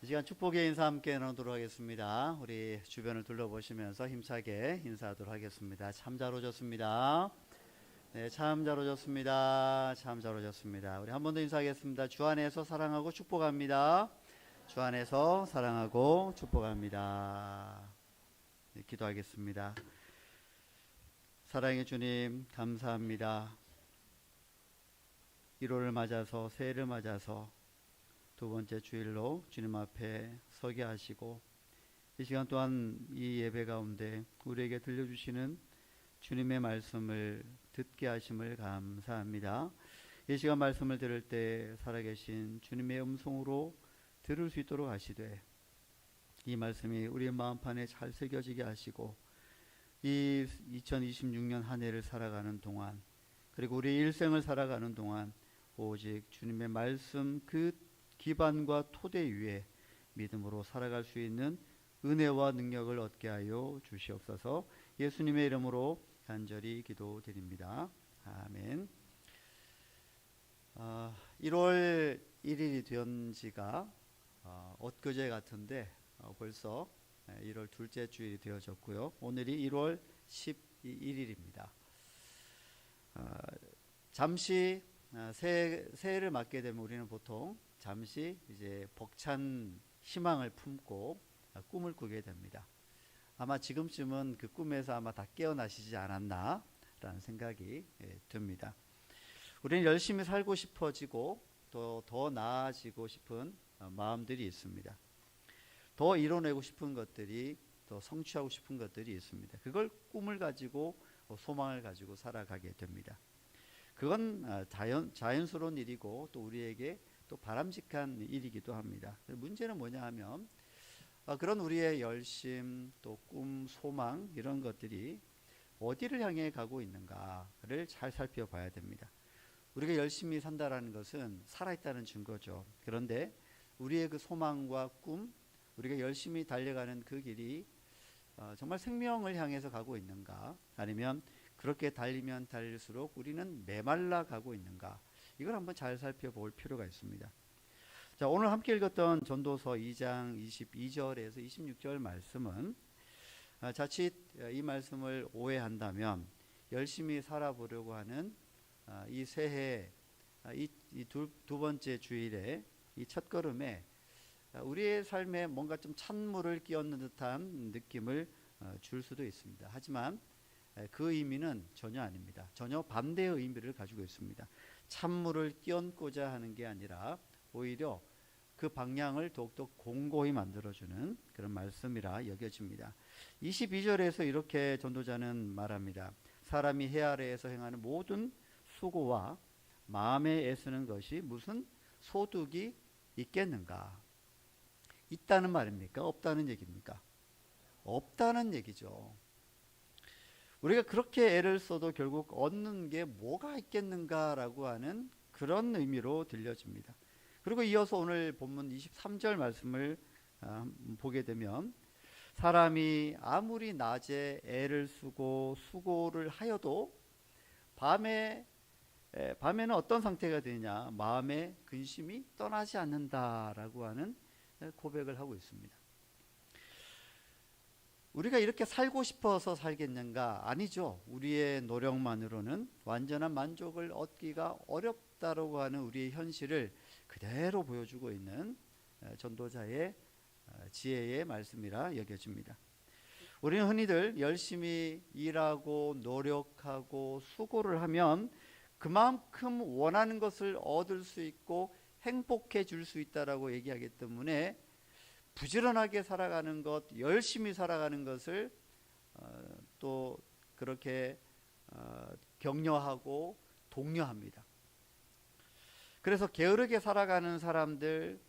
이 시간 축복의 인사 함께 나누도록 하겠습니다. 우리 주변을 둘러보시면서 힘차게 인사하도록 하겠습니다. 참 잘 오셨습니다. 네, 참 잘 오셨습니다. 참 잘 오셨습니다. 우리 한 번 더 인사하겠습니다. 주 안에서 사랑하고 축복합니다. 주 안에서 사랑하고 축복합니다. 네, 기도하겠습니다. 사랑의 주님, 감사합니다. 1월을 맞아서, 새해를 맞아서 두 번째 주일로 주님 앞에 서게 하시고, 이 시간 또한 이 예배 가운데 우리에게 들려주시는 주님의 말씀을 듣게 하심을 감사합니다. 이 시간 말씀을 들을 때 살아계신 주님의 음성으로 들을 수 있도록 하시되, 이 말씀이 우리의 마음판에 잘 새겨지게 하시고, 이 2026년 한 해를 살아가는 동안, 그리고 우리 일생을 살아가는 동안 오직 주님의 말씀 그 기반과 토대 위에 믿음으로 살아갈 수 있는 은혜와 능력을 얻게 하여 주시옵소서. 예수님의 이름으로 간절히 기도드립니다. 아멘. 1월 1일이 된 지가 엊그제 같은데 벌써 1월 둘째 주일이 되어졌고요. 오늘이 1월 11일입니다. 잠시 새해를 맞게 되면 우리는 보통 잠시 이제 벅찬 희망을 품고 꿈을 꾸게 됩니다. 아마 지금쯤은 그 꿈에서 아마 다 깨어나시지 않았나 라는 생각이 듭니다. 우리는 열심히 살고 싶어지고 또 더 나아지고 싶은 마음들이 있습니다. 더 이뤄내고 싶은 것들이, 더 성취하고 싶은 것들이 있습니다. 그걸 꿈을 가지고 소망을 가지고 살아가게 됩니다. 그건 자연스러운 일이고 또 우리에게 또 바람직한 일이기도 합니다. 문제는 뭐냐 하면 그런 우리의 열심, 또 꿈, 소망 이런 것들이 어디를 향해 가고 있는가를 잘 살펴봐야 됩니다. 우리가 열심히 산다라는 것은 살아있다는 증거죠. 그런데 우리의 그 소망과 꿈, 우리가 열심히 달려가는 그 길이 정말 생명을 향해서 가고 있는가, 아니면 그렇게 달리면 달릴수록 우리는 메말라 가고 있는가, 이걸 한번 잘 살펴볼 필요가 있습니다. 자, 오늘 함께 읽었던 전도서 2장 22절에서 26절 말씀은 자칫 이 말씀을 오해한다면 열심히 살아보려고 하는 이 새해 이 두 번째 주일에 이 첫걸음에 우리의 삶에 뭔가 좀 찬물을 끼얹는 듯한 느낌을 줄 수도 있습니다. 하지만 그 의미는 전혀 아닙니다. 전혀 반대의 의미를 가지고 있습니다. 찬물을 끼얹고자 하는 게 아니라 오히려 그 방향을 더욱더 공고히 만들어주는 그런 말씀이라 여겨집니다. 22절에서 이렇게 전도자는 말합니다. 사람이 해 아래에서 행하는 모든 수고와 마음에 애쓰는 것이 무슨 소득이 있겠는가? 있다는 말입니까? 없다는 얘기입니까? 없다는 얘기죠. 우리가 그렇게 애를 써도 결국 얻는 게 뭐가 있겠는가라고 하는 그런 의미로 들려집니다. 그리고 이어서 오늘 본문 23절 말씀을 보게 되면, 사람이 아무리 낮에 애를 쓰고 수고를 하여도 밤에는 어떤 상태가 되느냐, 마음의 근심이 떠나지 않는다라고 하는 고백을 하고 있습니다. 우리가 이렇게 살고 싶어서 살겠는가? 아니죠. 우리의 노력만으로는 완전한 만족을 얻기가 어렵다라고 하는 우리의 현실을 그대로 보여주고 있는 전도자의 지혜의 말씀이라 여겨집니다. 우리는 흔히들 열심히 일하고 노력하고 수고를 하면 그만큼 원하는 것을 얻을 수 있고 행복해 줄 수 있다라고 얘기하기 때문에 부지런하게 살아가는 것, 열심히 살아가는 것을 또 그렇게 격려하고 독려합니다. 그래서 게으르게 살아가는 사람들,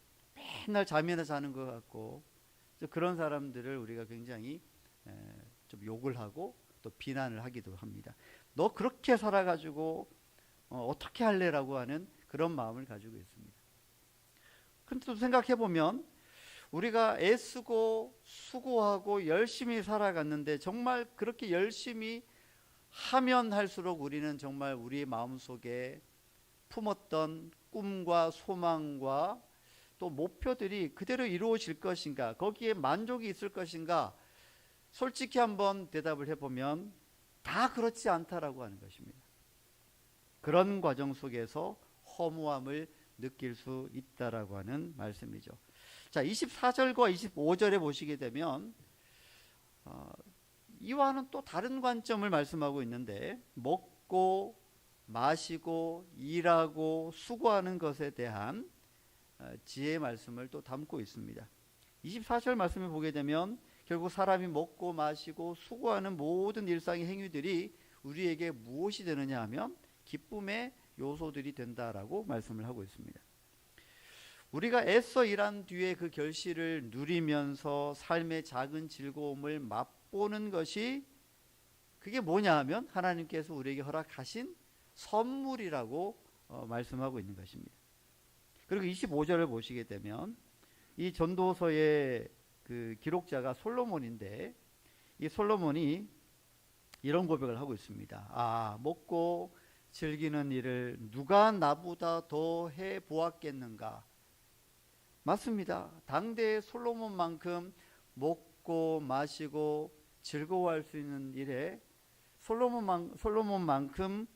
맨날 잠이나 자는 것 같고, 그런 사람들을 우리가 굉장히 좀 욕을 하고 또 비난을 하기도 합니다. 너 그렇게 살아가지고 어떻게 할래라고 하는 그런 마음을 가지고 있습니다. 근데 또 생각해보면 우리가 애쓰고 수고하고 열심히 살아갔는데, 정말 그렇게 열심히 하면 할수록 우리는 정말 우리의 마음속에 품었던 꿈과 소망과 또 목표들이 그대로 이루어질 것인가, 거기에 만족이 있을 것인가, 솔직히 한번 대답을 해보면 다 그렇지 않다라고 하는 것입니다. 그런 과정 속에서 허무함을 느낄 수 있다라고 하는 말씀이죠. 자, 24절과 25절에 보시게 되면 이와는 또 다른 관점을 말씀하고 있는데, 먹고 마시고 일하고 수고하는 것에 대한 지혜의 말씀을 또 담고 있습니다. 24절 말씀을 보게 되면 결국 사람이 먹고 마시고 수고하는 모든 일상의 행위들이 우리에게 무엇이 되느냐 하면 기쁨의 요소들이 된다라고 말씀을 하고 있습니다. 우리가 애써 일한 뒤에 그 결실을 누리면서 삶의 작은 즐거움을 맛보는 것이, 그게 뭐냐 하면 하나님께서 우리에게 허락하신 선물이라고 말씀하고 있는 것입니다. 그리고 25절을 보시게 되면 이 전도서의 그 기록자가 솔로몬인데, 이 솔로몬이 이런 고백을 하고 있습니다. 먹고 즐기는 일을 누가 나보다 더 해 보았겠는가. 맞습니다. 당대의 솔로몬만큼 먹고 마시고 즐거워할 수 있는 일에 솔로몬만큼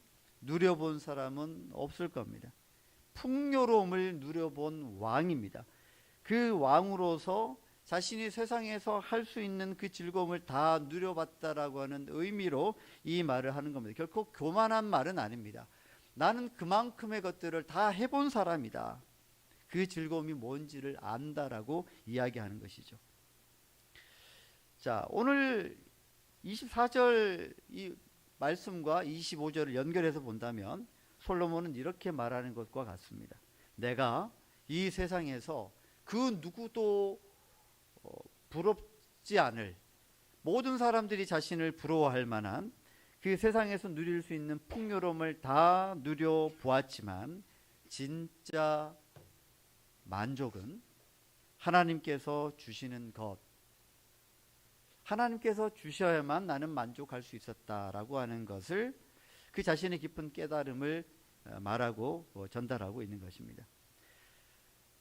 누려본 사람은 없을 겁니다. 풍요로움을 누려본 왕입니다. 그 왕으로서 자신이 세상에서 할 수 있는 그 즐거움을 다 누려봤다라고 하는 의미로 이 말을 하는 겁니다. 결코 교만한 말은 아닙니다. 나는 그만큼의 것들을 다 해본 사람이다. 그 즐거움이 뭔지를 안다라고 이야기하는 것이죠. 자, 오늘 24절 이 말씀과 25절을 연결해서 본다면 솔로몬은 이렇게 말하는 것과 같습니다. 내가 이 세상에서 그 누구도 부럽지 않을, 모든 사람들이 자신을 부러워할 만한 그 세상에서 누릴 수 있는 풍요로움을 다 누려보았지만 진짜 만족은 하나님께서 주시는 것, 하나님께서 주셔야만 나는 만족할 수 있었다라고 하는 것을, 그 자신의 깊은 깨달음을 말하고 전달하고 있는 것입니다.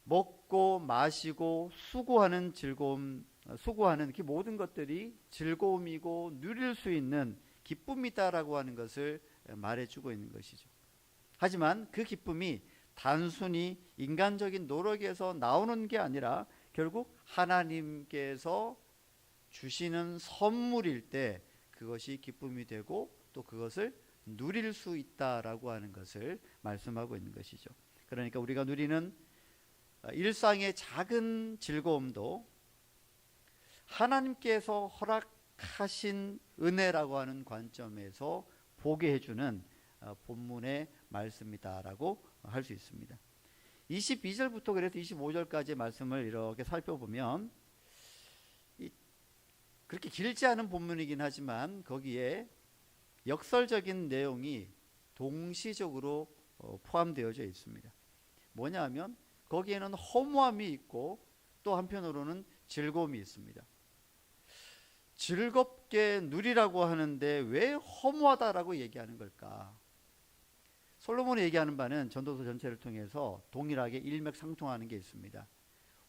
먹고 마시고 수고하는 즐거움, 수고하는 그 모든 것들이 즐거움이고 누릴 수 있는 기쁨이다라고 하는 것을 말해주고 있는 것이죠. 하지만 그 기쁨이 단순히 인간적인 노력에서 나오는 게 아니라 결국 하나님께서 주시는 선물일 때 그것이 기쁨이 되고 또 그것을 누릴 수 있다라고 하는 것을 말씀하고 있는 것이죠. 그러니까 우리가 누리는 일상의 작은 즐거움도 하나님께서 허락하신 은혜라고 하는 관점에서 보게 해주는 본문의 말씀이다라고 할 수 있습니다. 22절부터 그래서 25절까지의 말씀을 이렇게 살펴보면 그렇게 길지 않은 본문이긴 하지만 거기에 역설적인 내용이 동시적으로 포함되어져 있습니다. 뭐냐 하면 거기에는 허무함이 있고 또 한편으로는 즐거움이 있습니다. 즐겁게 누리라고 하는데 왜 허무하다라고 얘기하는 걸까? 솔로몬이 얘기하는 바는 전도서 전체를 통해서 동일하게 일맥상통하는 게 있습니다.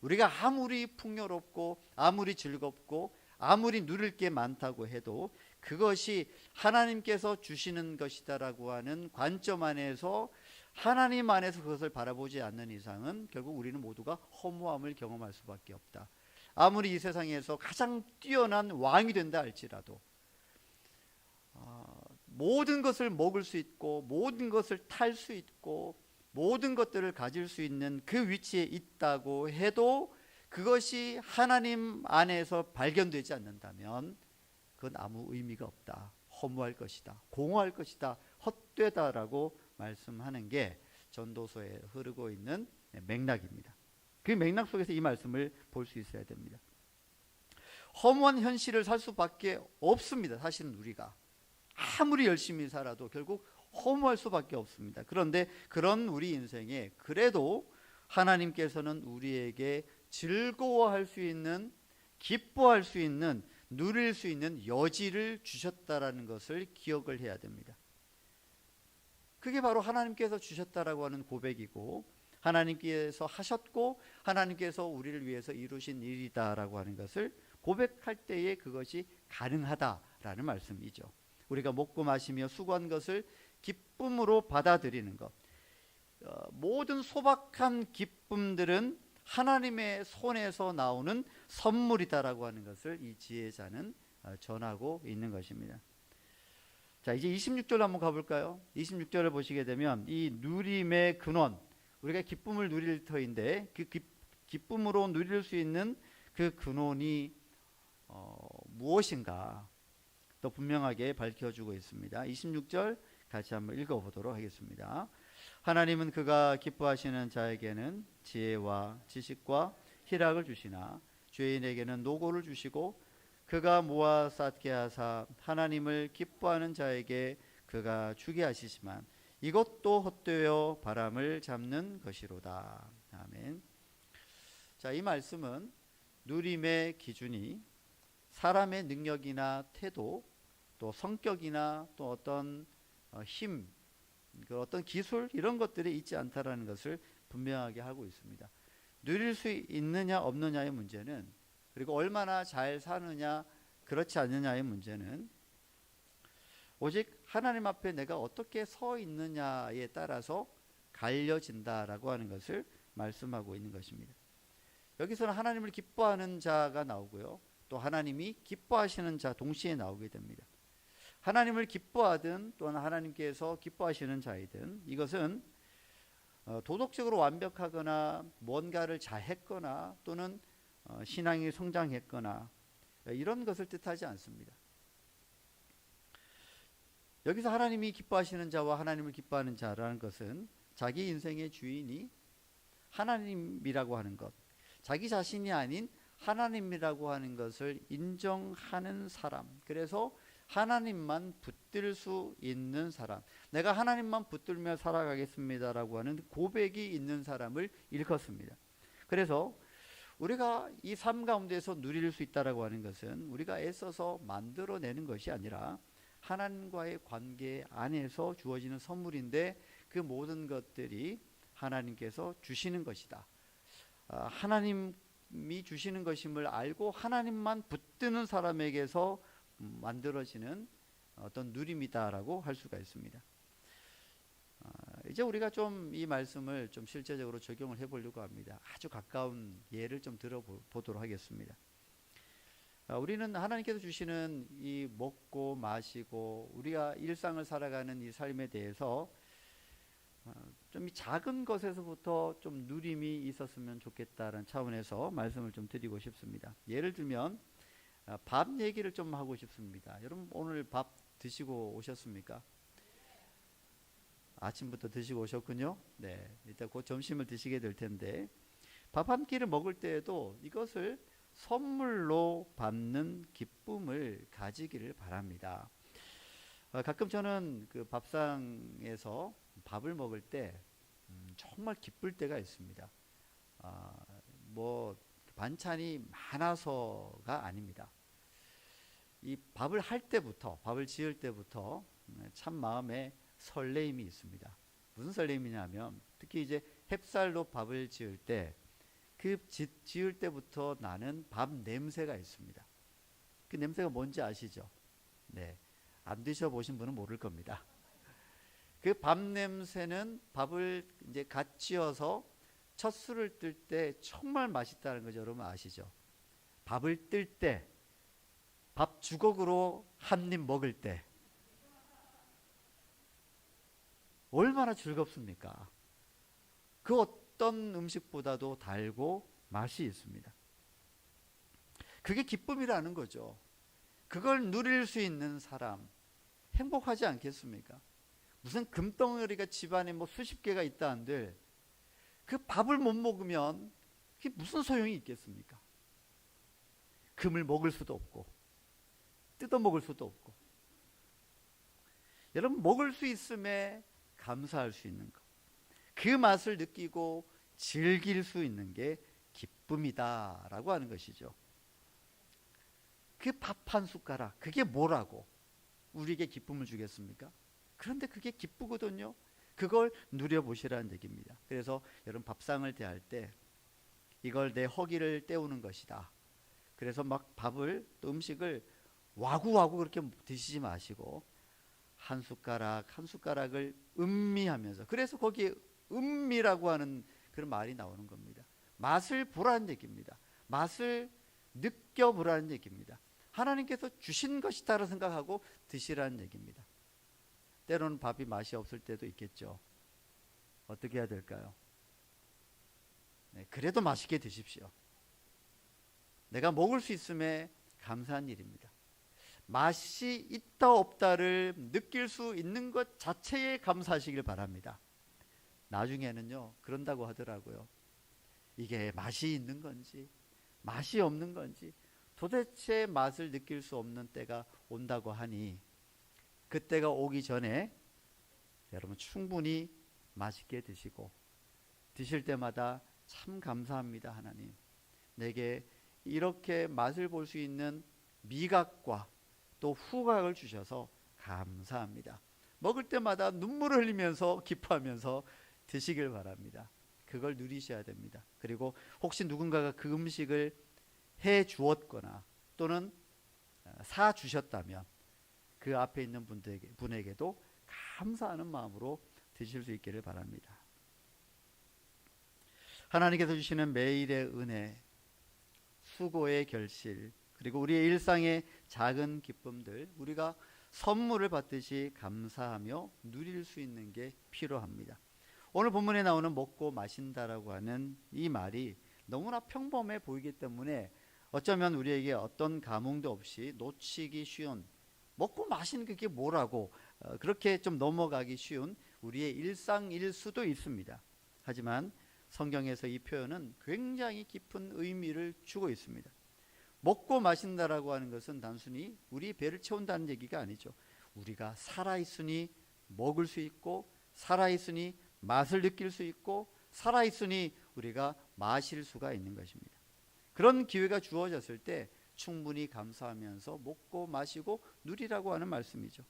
우리가 아무리 풍요롭고 아무리 즐겁고 아무리 누릴 게 많다고 해도 그것이 하나님께서 주시는 것이다라고 하는 관점 안에서, 하나님 안에서 그것을 바라보지 않는 이상은 결국 우리는 모두가 허무함을 경험할 수밖에 없다. 아무리 이 세상에서 가장 뛰어난 왕이 된다 할지라도 모든 것을 먹을 수 있고 모든 것을 탈 수 있고 모든 것들을 가질 수 있는 그 위치에 있다고 해도 그것이 하나님 안에서 발견되지 않는다면 그건 아무 의미가 없다. 허무할 것이다. 공허할 것이다. 헛되다라고 말씀하는 게 전도서에 흐르고 있는 맥락입니다. 그 맥락 속에서 이 말씀을 볼 수 있어야 됩니다. 허무한 현실을 살 수밖에 없습니다. 사실은 우리가 아무리 열심히 살아도 결국 허무할 수밖에 없습니다. 그런데 그런 우리 인생에 그래도 하나님께서는 우리에게 즐거워할 수 있는, 기뻐할 수 있는, 누릴 수 있는 여지를 주셨다라는 것을 기억을 해야 됩니다. 그게 바로 하나님께서 주셨다라고 하는 고백이고, 하나님께서 하셨고 하나님께서 우리를 위해서 이루신 일이다라고 하는 것을 고백할 때에 그것이 가능하다라는 말씀이죠. 우리가 먹고 마시며 수고한 것을 기쁨으로 받아들이는 것. 모든 소박한 기쁨들은 하나님의 손에서 나오는 선물이다라고 하는 것을 이 지혜자는 전하고 있는 것입니다. 자, 이제 26절 한번 가볼까요? 26절을 보시게 되면 이 누림의 근원, 우리가 기쁨을 누릴 터인데 그 기쁨으로 누릴 수 있는 그 근원이 무엇인가 또 분명하게 밝혀주고 있습니다. 26절 같이 한번 읽어보도록 하겠습니다. 하나님은 그가 기뻐하시는 자에게는 지혜와 지식과 희락을 주시나 죄인에게는 노고를 주시고 그가 모아 쌓게 하사 하나님을 기뻐하는 자에게 그가 주게 하시지만 이것도 헛되어 바람을 잡는 것이로다. 아멘. 자, 이 말씀은 누림의 기준이 사람의 능력이나 태도 또 성격이나 또 어떤 힘, 어떤 기술 이런 것들이 있지 않다라는 것을 분명하게 하고 있습니다. 누릴 수 있느냐 없느냐의 문제는, 그리고 얼마나 잘 사느냐 그렇지 않느냐의 문제는 오직 하나님 앞에 내가 어떻게 서 있느냐에 따라서 갈려진다라고 하는 것을 말씀하고 있는 것입니다. 여기서는 하나님을 기뻐하는 자가 나오고요, 또 하나님이 기뻐하시는 자 동시에 나오게 됩니다. 하나님을 기뻐하든 또는 하나님께서 기뻐하시는 자이든 이것은 도덕적으로 완벽하거나 뭔가를 잘했거나 또는 신앙이 성장했거나 이런 것을 뜻하지 않습니다. 여기서 하나님이 기뻐하시는 자와 하나님을 기뻐하는 자라는 것은 자기 인생의 주인이 하나님이라고 하는 것, 자기 자신이 아닌 하나님이라고 하는 것을 인정하는 사람, 그래서 하나님만 붙들 수 있는 사람, 내가 하나님만 붙들며 살아가겠습니다라고 하는 고백이 있는 사람을 일컫습니다. 그래서 우리가 이 삶 가운데서 누릴 수 있다라고 하는 것은 우리가 애써서 만들어내는 것이 아니라 하나님과의 관계 안에서 주어지는 선물인데 그 모든 것들이 하나님께서 주시는 것이다. 하나님이 주시는 것임을 알고 하나님만 붙드는 사람에게서 만들어지는 어떤 누림이다라고 할 수가 있습니다. 이제 우리가 좀 이 말씀을 좀 실제적으로 적용을 해보려고 합니다. 아주 가까운 예를 좀 들어보도록 하겠습니다. 우리는 하나님께서 주시는 이 먹고 마시고 우리가 일상을 살아가는 이 삶에 대해서 좀 이 작은 것에서부터 좀 누림이 있었으면 좋겠다는 차원에서 말씀을 좀 드리고 싶습니다. 예를 들면 밥 얘기를 좀 하고 싶습니다. 여러분 오늘 밥 드시고 오셨습니까? 아침부터 드시고 오셨군요. 네, 이따 곧 점심을 드시게 될 텐데 밥 한 끼를 먹을 때에도 이것을 선물로 받는 기쁨을 가지기를 바랍니다. 가끔 저는 그 밥상에서 밥을 먹을 때 정말 기쁠 때가 있습니다. 뭐 반찬이 많아서가 아닙니다. 이 밥을 할 때부터, 밥을 지을 때부터 참 마음에 설레임이 있습니다. 무슨 설레임이냐면 특히 이제 햅쌀로 밥을 지을 때 그 지을 때부터 나는 밥 냄새가 있습니다. 그 냄새가 뭔지 아시죠? 네, 안 드셔보신 분은 모를 겁니다. 그 밥 냄새는 밥을 이제 갓 지어서 첫 술을 뜰 때 정말 맛있다는 거죠. 여러분 아시죠? 밥을 뜰 때, 밥 주걱으로 한 입 먹을 때 얼마나 즐겁습니까? 그 어떤 음식보다도 달고 맛이 있습니다. 그게 기쁨이라는 거죠. 그걸 누릴 수 있는 사람 행복하지 않겠습니까? 무슨 금덩어리가 집안에 뭐 수십 개가 있다 한들 그 밥을 못 먹으면 그게 무슨 소용이 있겠습니까? 금을 먹을 수도 없고 뜯어 먹을 수도 없고. 여러분 먹을 수 있음에 감사할 수 있는 것, 그 맛을 느끼고 즐길 수 있는 게 기쁨이다 라고 하는 것이죠. 그 밥 한 숟가락, 그게 뭐라고 우리에게 기쁨을 주겠습니까? 그런데 그게 기쁘거든요. 그걸 누려보시라는 얘기입니다. 그래서 여러분 밥상을 대할 때 이걸 내 허기를 때우는 것이다. 그래서 막 밥을 또 음식을 와구와구 그렇게 드시지 마시고 한 숟가락 한 숟가락을 음미하면서, 그래서 거기에 음미라고 하는 그런 말이 나오는 겁니다. 맛을 보라는 얘기입니다. 맛을 느껴보라는 얘기입니다. 하나님께서 주신 것이다라고 생각하고 드시라는 얘기입니다. 때로는 밥이 맛이 없을 때도 있겠죠. 어떻게 해야 될까요? 네, 그래도 맛있게 드십시오. 내가 먹을 수 있음에 감사한 일입니다. 맛이 있다 없다를 느낄 수 있는 것 자체에 감사하시길 바랍니다. 나중에는요, 그런다고 하더라고요. 이게 맛이 있는 건지 맛이 없는 건지 도대체 맛을 느낄 수 없는 때가 온다고 하니, 그때가 오기 전에 여러분 충분히 맛있게 드시고, 드실 때마다 참 감사합니다. 하나님, 내게 이렇게 맛을 볼 수 있는 미각과 또 후각을 주셔서 감사합니다. 먹을 때마다 눈물을 흘리면서 기뻐하면서 드시길 바랍니다. 그걸 누리셔야 됩니다. 그리고 혹시 누군가가 그 음식을 해 주었거나 또는 사 주셨다면 그 앞에 있는 분에게도 감사하는 마음으로 드실 수 있기를 바랍니다. 하나님께서 주시는 매일의 은혜, 수고의 결실, 그리고 우리의 일상의 작은 기쁨들, 우리가 선물을 받듯이 감사하며 누릴 수 있는 게 필요합니다. 오늘 본문에 나오는 먹고 마신다라고 하는 이 말이 너무나 평범해 보이기 때문에 어쩌면 우리에게 어떤 감흥도 없이 놓치기 쉬운, 먹고 마시는 그게 뭐라고 그렇게 좀 넘어가기 쉬운 우리의 일상일 수도 있습니다. 하지만 성경에서 이 표현은 굉장히 깊은 의미를 주고 있습니다. 먹고 마신다라고 하는 것은 단순히 우리 배를 채운다는 얘기가 아니죠. 우리가 살아있으니 먹을 수 있고, 살아있으니 맛을 느낄 수 있고, 살아있으니 우리가 마실 수가 있는 것입니다. 그런 기회가 주어졌을 때 충분히 감사하면서 먹고 마시고 누리라고 하는 말씀이죠.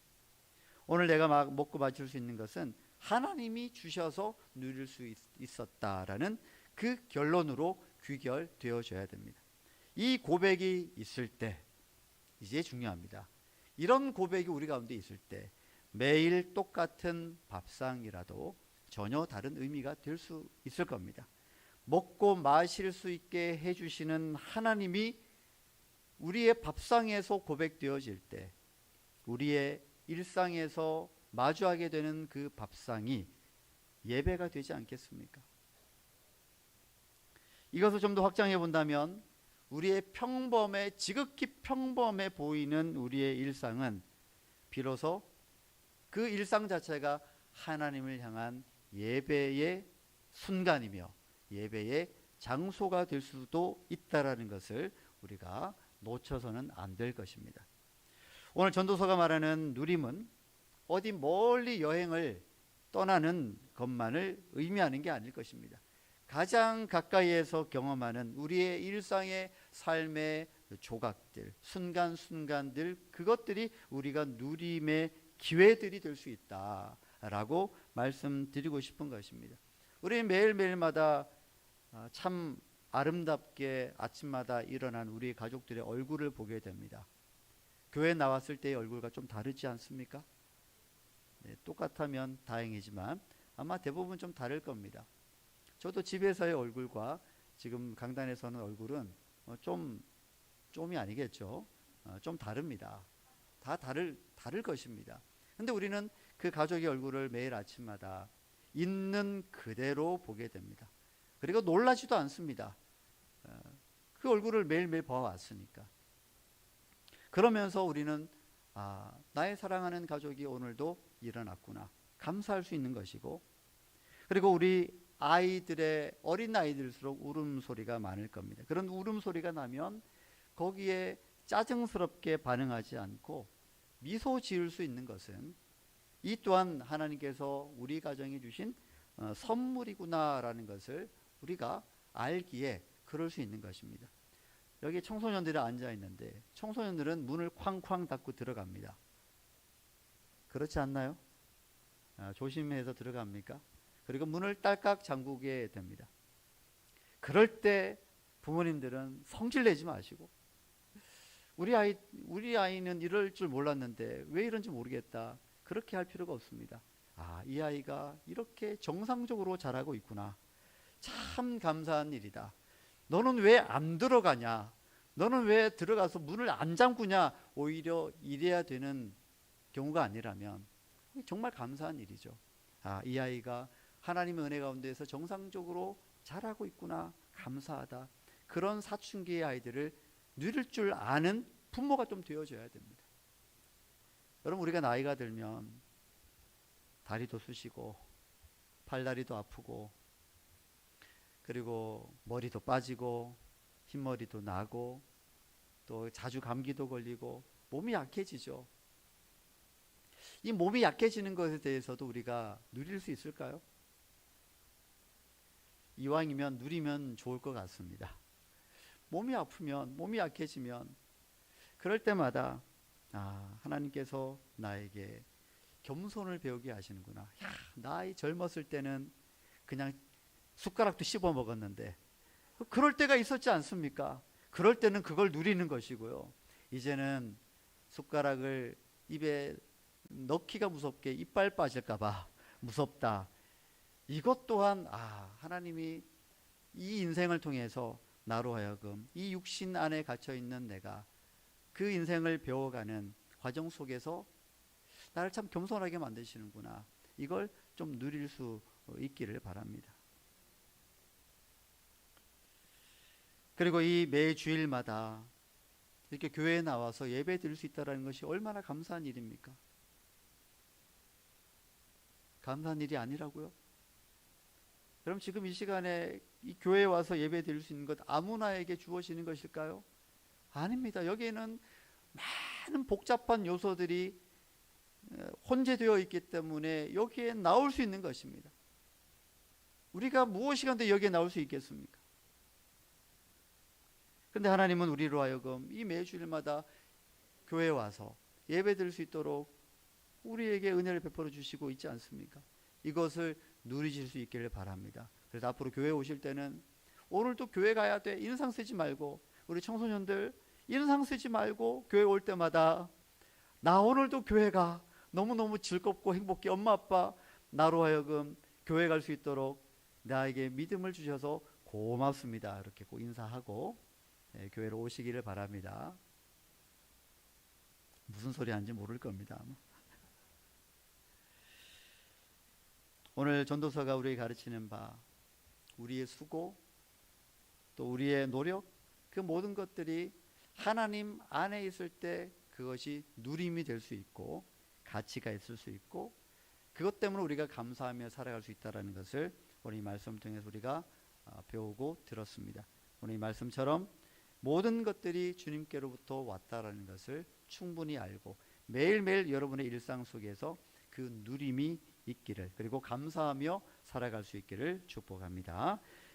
오늘 내가 먹고 마실 수 있는 것은 하나님이 주셔서 누릴 수 있었다라는 그 결론으로 귀결되어져야 됩니다. 이 고백이 있을 때 이제 중요합니다. 이런 고백이 우리 가운데 있을 때 매일 똑같은 밥상이라도 전혀 다른 의미가 될 수 있을 겁니다. 먹고 마실 수 있게 해주시는 하나님이 우리의 밥상에서 고백되어질 때 우리의 일상에서 마주하게 되는 그 밥상이 예배가 되지 않겠습니까? 이것을 좀 더 확장해 본다면 우리의 지극히 평범해 보이는 우리의 일상은 비로소 그 일상 자체가 하나님을 향한 예배의 순간이며 예배의 장소가 될 수도 있다라는 것을 우리가 놓쳐서는 안 될 것입니다. 오늘 전도서가 말하는 누림은 어디 멀리 여행을 떠나는 것만을 의미하는 게 아닐 것입니다. 가장 가까이에서 경험하는 우리의 일상의 삶의 조각들, 순간순간들, 그것들이 우리가 누림의 기회들이 될 수 있다라고 말씀드리고 싶은 것입니다. 우리 매일매일마다 참 아름답게 아침마다 일어난 우리 가족들의 얼굴을 보게 됩니다. 교회 나왔을 때의 얼굴과 좀 다르지 않습니까? 네, 똑같으면 다행이지만 아마 대부분 좀 다를 겁니다. 저도 집에서의 얼굴과 지금 강단에서는 얼굴은 좀이 아니겠죠. 좀 다릅니다. 다 다를 것입니다. 근데 우리는 그 가족의 얼굴을 매일 아침마다 있는 그대로 보게 됩니다. 그리고 놀라지도 않습니다. 그 얼굴을 매일매일 봐왔으니까. 그러면서 우리는 나의 사랑하는 가족이 오늘도 일어났구나, 감사할 수 있는 것이고, 그리고 우리 어린 아이들일수록 울음소리가 많을 겁니다. 그런 울음소리가 나면 거기에 짜증스럽게 반응하지 않고 미소 지을 수 있는 것은 이 또한 하나님께서 우리 가정에 주신 선물이구나라는 것을 우리가 알기에 그럴 수 있는 것입니다. 여기 청소년들이 앉아 있는데 청소년들은 문을 쾅쾅 닫고 들어갑니다. 그렇지 않나요? 조심해서 들어갑니까? 그리고 문을 딸깍 잠그게 됩니다. 그럴 때 부모님들은 성질 내지 마시고, 우리 아이는 이럴 줄 몰랐는데 왜 이런지 모르겠다, 그렇게 할 필요가 없습니다. 이 아이가 이렇게 정상적으로 자라고 있구나, 참 감사한 일이다. 너는 왜 안 들어가냐, 너는 왜 들어가서 문을 안 잠그냐, 오히려 이래야 되는 경우가 아니라면 정말 감사한 일이죠. 이 아이가 하나님의 은혜 가운데서 정상적으로 자라고 있구나, 감사하다. 그런 사춘기의 아이들을 누릴 줄 아는 부모가 좀 되어줘야 됩니다. 여러분, 우리가 나이가 들면 다리도 쑤시고 팔다리도 아프고, 그리고 머리도 빠지고 흰머리도 나고, 또 자주 감기도 걸리고 몸이 약해지죠. 이 몸이 약해지는 것에 대해서도 우리가 누릴 수 있을까요? 이왕이면 누리면 좋을 것 같습니다. 몸이 아프면, 몸이 약해지면 그럴 때마다 하나님께서 나에게 겸손을 배우게 하시는구나. 나이 젊었을 때는 그냥 숟가락도 씹어 먹었는데 그럴 때가 있었지 않습니까? 그럴 때는 그걸 누리는 것이고요. 이제는 숟가락을 입에 넣기가 무섭게 이빨 빠질까봐 무섭다. 이것 또한 하나님이 이 인생을 통해서 나로 하여금 이 육신 안에 갇혀있는 내가 그 인생을 배워가는 과정 속에서 나를 참 겸손하게 만드시는구나, 이걸 좀 누릴 수 있기를 바랍니다. 그리고 이 매 주일마다 이렇게 교회에 나와서 예배 드릴 수 있다는 것이 얼마나 감사한 일입니까? 감사한 일이 아니라고요? 그럼 지금 이 시간에 이 교회에 와서 예배 드릴 수 있는 것 아무나에게 주어지는 것일까요? 아닙니다. 여기에는 많은 복잡한 요소들이 혼재되어 있기 때문에 여기에 나올 수 있는 것입니다. 우리가 무엇이 간데 여기에 나올 수 있겠습니까? 그런데 하나님은 우리로 하여금 이 매주일마다 교회에 와서 예배 드릴 수 있도록 우리에게 은혜를 베풀어 주시고 있지 않습니까? 이것을 누리실 수 있기를 바랍니다. 그래서 앞으로 교회 오실 때는 오늘도 교회 가야 돼, 인상 쓰지 말고, 우리 청소년들 인상 쓰지 말고 교회 올 때마다 나 오늘도 교회가 너무너무 즐겁고 행복해, 엄마 아빠 나로 하여금 교회 갈 수 있도록 나에게 믿음을 주셔서 고맙습니다, 이렇게 꼭 인사하고 교회로 오시기를 바랍니다. 무슨 소리 하는지 모를 겁니다. 오늘 전도서가 우리에게 가르치는 바, 우리의 수고 또 우리의 노력, 그 모든 것들이 하나님 안에 있을 때 그것이 누림이 될 수 있고 가치가 있을 수 있고, 그것 때문에 우리가 감사하며 살아갈 수 있다는 것을 오늘 이 말씀을 통해서 우리가 배우고 들었습니다. 오늘 이 말씀처럼 모든 것들이 주님께로부터 왔다라는 것을 충분히 알고 매일매일 여러분의 일상 속에서 그 누림이 있기를, 그리고 감사하며 살아갈 수 있기를 축복합니다.